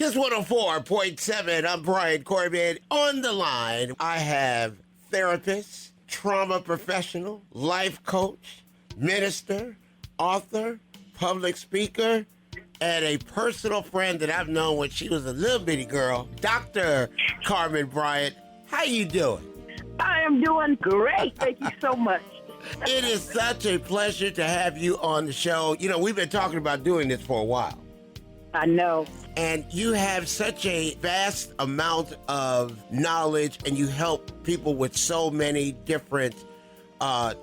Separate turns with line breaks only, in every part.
Kiss 104.7, I'm Bryant Corbitt. On the line, I have therapist, trauma professional, life coach, minister, author, public speaker, and a personal friend that I've known when she was a little bitty girl, Dr. Carmen Bryant. How you doing?
I am doing great. Thank you so much.
It is such a pleasure to have you on the show. You know, we've been talking about doing this for a while.
I know.
And you have such a vast amount of knowledge, and you help people with so many different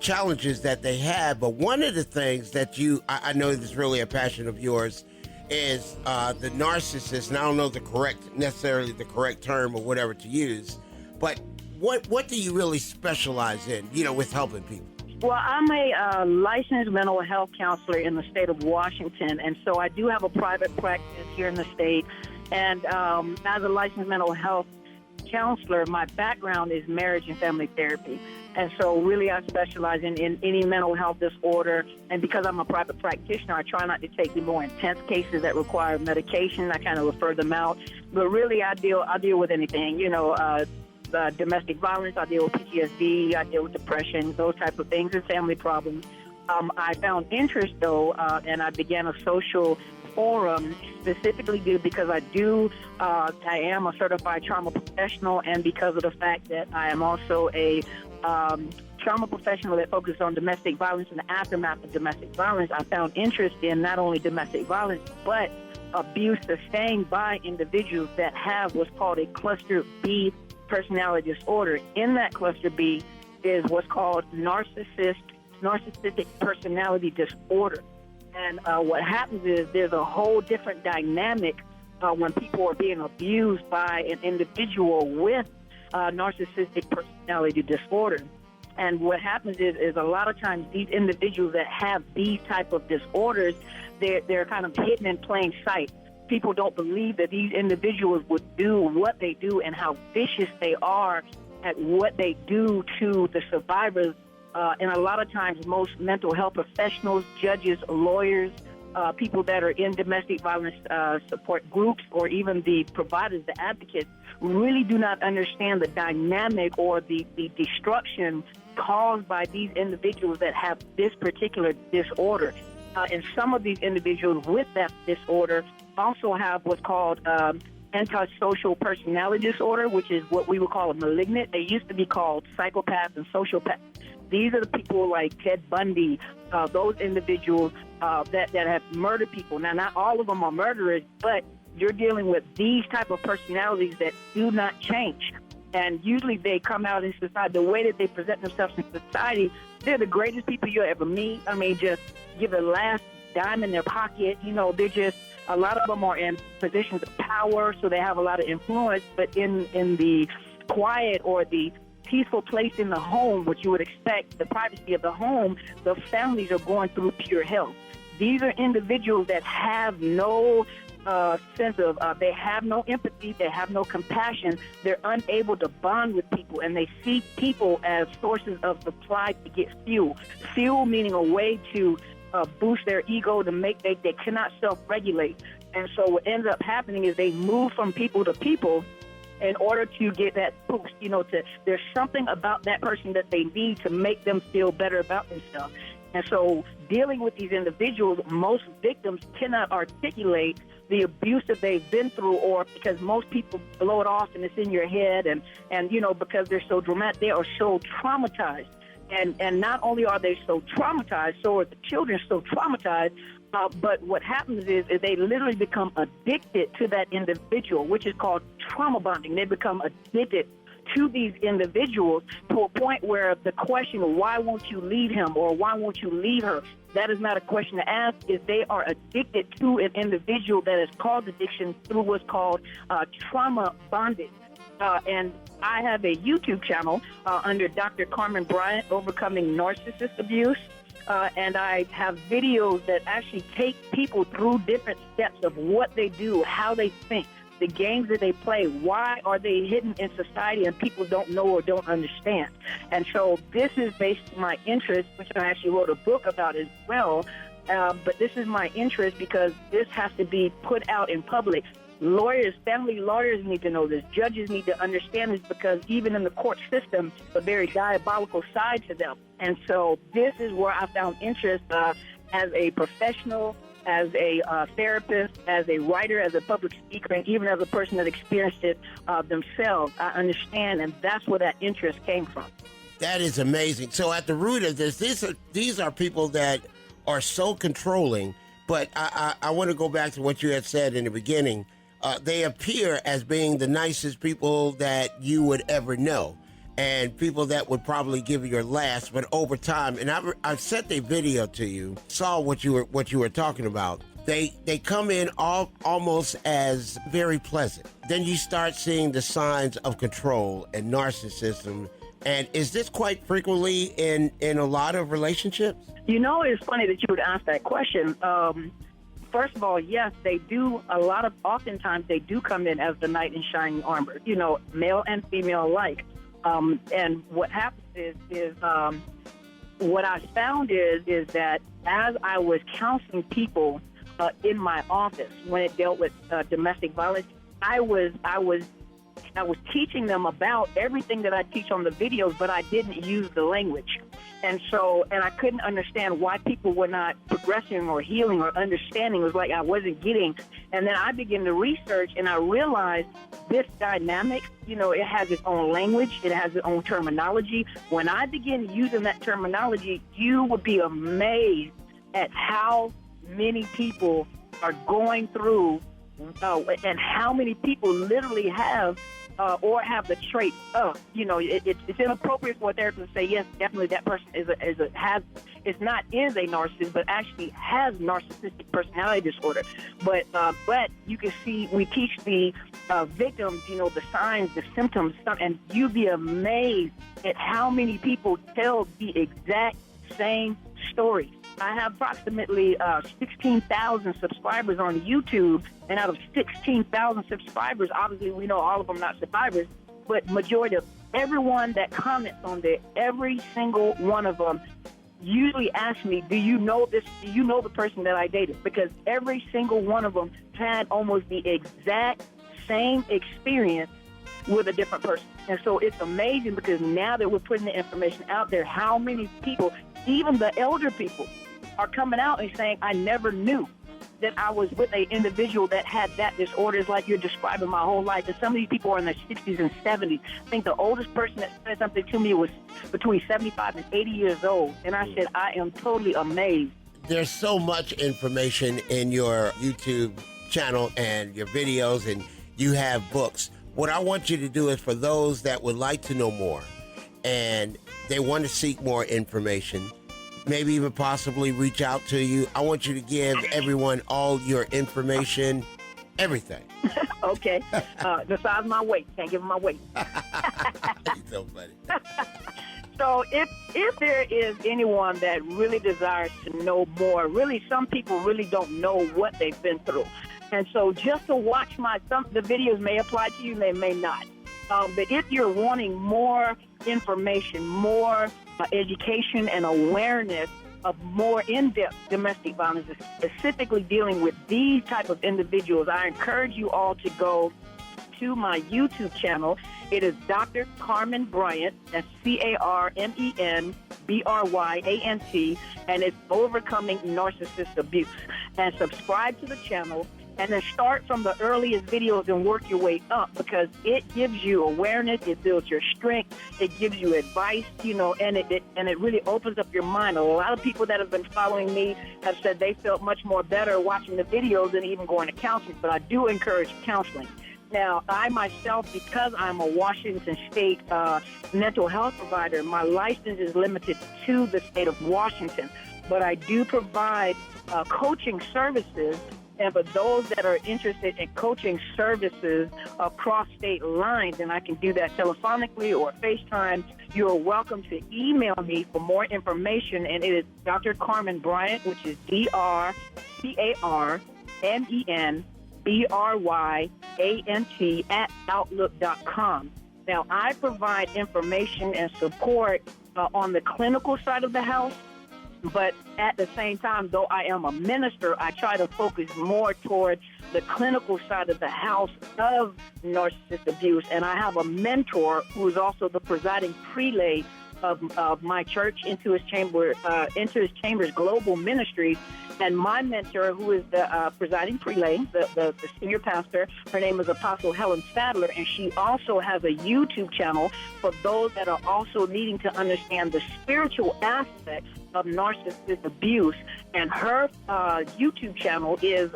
challenges that they have. But one of the things that I know is really a passion of yours is the narcissist. And I don't know necessarily the correct term or whatever to use, but what do you really specialize in, with helping people?
Well, I'm a licensed mental health counselor in the state of Washington, and so I do have a private practice here in the state. And as a licensed mental health counselor, my background is marriage and family therapy. And so really I specialize in any mental health disorder. And because I'm a private practitioner, I try not to take the more intense cases that require medication. I kind of refer them out. But really I deal with anything, domestic violence, I deal with PTSD, I deal with depression, those type of things, and family problems. I found interest, though, and I began a social forum specifically because I am a certified trauma professional, and because of the fact that I am also a trauma professional that focuses on domestic violence and the aftermath of domestic violence, I found interest in not only domestic violence, but abuse sustained by individuals that have what's called a cluster B personality disorder. In that cluster B is what's called narcissistic personality disorder. And what happens is there's a whole different dynamic when people are being abused by an individual with narcissistic personality disorder. And what happens is a lot of times these individuals that have these type of disorders, they're kind of hidden in plain sight. People don't believe that these individuals would do what they do and how vicious they are at what they do to the survivors. And a lot of times most mental health professionals, judges, lawyers, people that are in domestic violence support groups, or even the providers, the advocates, really do not understand the dynamic or the destruction caused by these individuals that have this particular disorder. And some of these individuals with that disorder also have what's called antisocial personality disorder, which is what we would call a malignant. They used to be called psychopaths and sociopaths. These are the people like Ted Bundy, those individuals that have murdered people. Now, not all of them are murderers, but you're dealing with these type of personalities that do not change. And usually they come out in society, the way that they present themselves in society, they're the greatest people you'll ever meet. I mean, just give the last dime in their pocket. They're just, a lot of them are in positions of power, so they have a lot of influence. But in the quiet or the peaceful place in the home, which you would expect, the privacy of the home, the families are going through pure hell. These are individuals that have no sense of, they have no empathy, they have no compassion, they're unable to bond with people, and they see people as sources of supply to get fuel. Fuel meaning a way to boost their ego, to make, they cannot self-regulate. And so what ends up happening is they move from people to people in order to get that boost, there's something about that person that they need to make them feel better about themselves. And so dealing with these individuals, most victims cannot articulate the abuse that they've been through, or because most people blow it off and it's in your head, and because they're so dramatic, they are so traumatized. And not only are they so traumatized, so are the children so traumatized, but what happens is they literally become addicted to that individual, which is called trauma bonding. They become addicted to these individuals to a point where the question, why won't you leave him or why won't you leave her, that is not a question to ask. Is they are addicted to an individual that is caused addiction through what's called trauma bonding. And I have a YouTube channel under Dr. Carmen Bryant, Overcoming Narcissist Abuse. And I have videos that actually take people through different steps of what they do, how they think, the games that they play, why are they hidden in society and people don't know or don't understand. And so this is based on my interest, which I actually wrote a book about as well. But this is my interest because this has to be put out in public. Lawyers, family lawyers need to know this. Judges need to understand this because even in the court system, a very diabolical side to them. And so this is where I found interest as a professional, as a therapist, as a writer, as a public speaker, and even as a person that experienced it themselves. I understand, and that's where that interest came from.
That is amazing. So at the root of this, these are people that are so controlling, but I want to go back to what you had said in the beginning. They appear as being the nicest people that you would ever know, and people that would probably give you your last, but over time, and I sent a video to you, saw what you were talking about. They come in almost as very pleasant. Then you start seeing the signs of control and narcissism. And is this quite frequently in a lot of relationships?
You know, it's funny that you would ask that question. First of all, yes, they do. Oftentimes they do come in as the knight in shining armor, you know, male and female alike. And what happens is what I found is that as I was counseling people in my office when it dealt with domestic violence, I was teaching them about everything that I teach on the videos, but I didn't use the language. And I couldn't understand why people were not progressing or healing or understanding. It was like I wasn't getting. And then I began to research, and I realized this dynamic, you know, it has its own language. It has its own terminology. When I begin using that terminology, you would be amazed at how many people are going through and how many people literally have or have the trait of, you know, it's inappropriate for a therapist to say, yes, definitely that person is a narcissist, but actually has narcissistic personality disorder. But you can see, we teach the victims, you know, the signs, the symptoms, and you'd be amazed at how many people tell the exact same story. I have approximately 16,000 subscribers on YouTube, and out of 16,000 subscribers, obviously we know all of them not survivors, but majority of everyone that comments on there, every single one of them usually asks me, do you know this? Do you know the person that I dated? Because every single one of them had almost the exact same experience with a different person. And so it's amazing because now that we're putting the information out there, how many people, even the elder people, are coming out and saying, I never knew that I was with an individual that had that disorder. It's like you're describing my whole life. And some of these people are in their 60s and 70s. I think the oldest person that said something to me was between 75 and 80 years old. And I said, I am totally amazed.
There's so much information in your YouTube channel and your videos, and you have books. What I want you to do is, for those that would like to know more and they want to seek more information, maybe even possibly reach out to you, I want you to give everyone all your information, everything.
Okay. The size of my weight. Can't give them my weight.
You're so funny.
So if there is anyone that really desires to know more, really some people really don't know what they've been through. And so just to watch the videos may apply to you, they may not. But if you're wanting more information, more education and awareness of more in-depth domestic violence, specifically dealing with these type of individuals, I encourage you all to go to my YouTube channel. It is Dr. Carmen Bryant, that's CarmenBryant, and it's Overcoming Narcissist Abuse. And subscribe to the channel, and then start from the earliest videos and work your way up, because it gives you awareness, it builds your strength, it gives you advice, you know, and it really opens up your mind. A lot of people that have been following me have said they felt much more better watching the videos than even going to counseling, but I do encourage counseling. Now, I myself, because I'm a Washington State mental health provider, my license is limited to the state of Washington, but I do provide coaching services. And for those that are interested in coaching services across state lines, and I can do that telephonically or FaceTime, you're welcome to email me for more information. And it is Dr. Carmen Bryant, which is DrCarmenBryant @outlook.com. Now, I provide information and support on the clinical side of the house, But at the same time, though I am a minister, I try to focus more toward the clinical side of the house of narcissist abuse. And I have a mentor who is also the presiding prelate of my church, Into His Chambers Global Ministry. And my mentor, who is the presiding prelate, the senior pastor, her name is Apostle Helen Sadler, and she also has a YouTube channel for those that are also needing to understand the spiritual aspect of narcissist abuse. And her YouTube channel is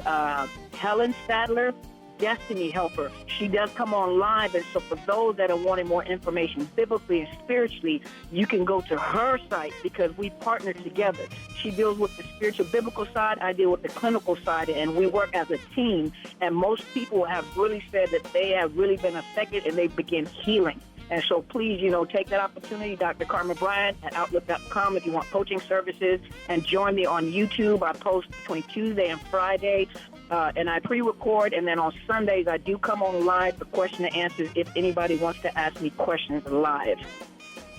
Helen Sadler Destiny Helper. She does come on live, and so for those that are wanting more information biblically and spiritually, you can go to her site because we partner together. She deals with the spiritual biblical side, I deal with the clinical side, and we work as a team. And most people have really said that they have really been affected and they begin healing. And so please, take that opportunity, Dr. Carmen Bryant at Outlook.com if you want coaching services, and join me on YouTube. I post between Tuesday and Friday, and I pre-record, and then on Sundays I do come on live for question and answers if anybody wants to ask me questions live.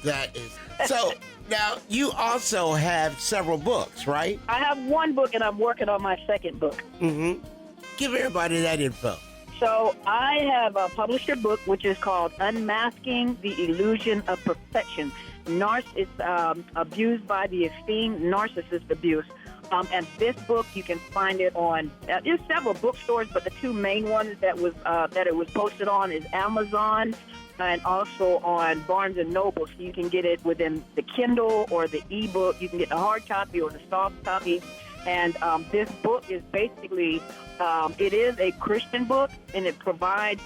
That is... So, now, you also have several books, right?
I have one book, and I'm working on my second book.
Mm-hmm. Give everybody that info.
So I have published a book which is called Unmasking the Illusion of Perfection. It's abused by the esteemed narcissist abuse. And this book, you can find it on, there's several bookstores, but the two main ones that it was posted on is Amazon and also on Barnes & Noble. So you can get it within the Kindle or the ebook. You can get the hard copy or the soft copy. And this book is basically, it is a Christian book, and it provides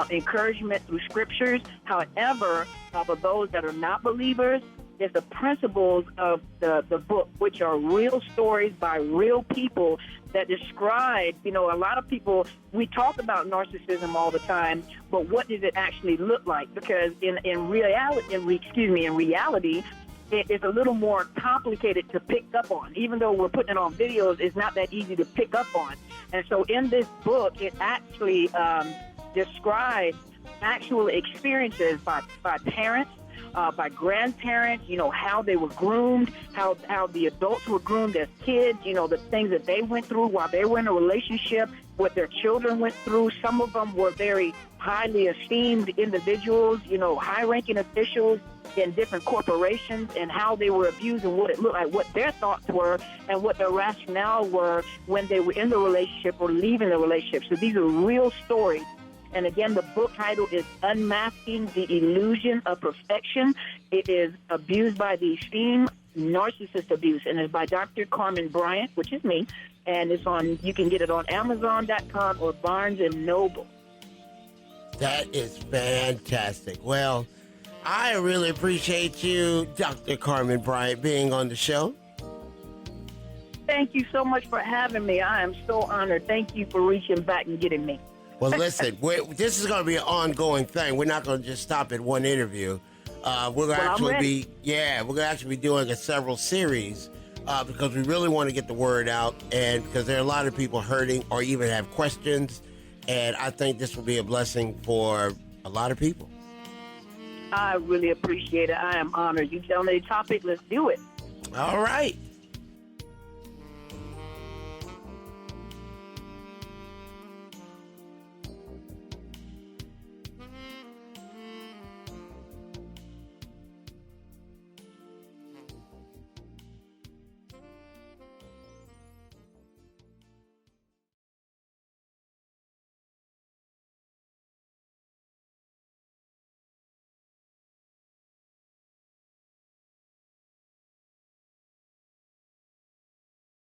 encouragement through scriptures. However, for those that are not believers, it's the principles of the book, which are real stories by real people that describe, a lot of people, we talk about narcissism all the time, but what does it actually look like? Because in reality, it is a little more complicated to pick up on. Even though we're putting it on videos, it's not that easy to pick up on. And so in this book, it actually describes actual experiences by parents, by grandparents, how they were groomed, how the adults were groomed as kids, the things that they went through while they were in a relationship, what their children went through. Some of them were very highly esteemed individuals, high-ranking officials in different corporations, and how they were abused and what it looked like, what their thoughts were, and what their rationale were when they were in the relationship or leaving the relationship. So these are real stories. And again, the book title is Unmasking the Illusion of Perfection. It is abused by the esteemed narcissist abuse, and it's by Dr. Carmen Bryant, which is me, and you can get it on Amazon.com or Barnes & Noble.
That is fantastic. Well, I really appreciate you, Dr. Carmen Bryant, being on the show.
Thank you so much for having me. I am so honored. Thank you for reaching back and getting me.
Well, listen, this is going to be an ongoing thing. We're not going to just stop at one interview. We're going to actually be doing several series because we really want to get the word out, and because there are a lot of people hurting or even have questions, and I think this will be a blessing for a lot of people.
I really appreciate it. I am honored. You tell me the topic, let's do it.
All right.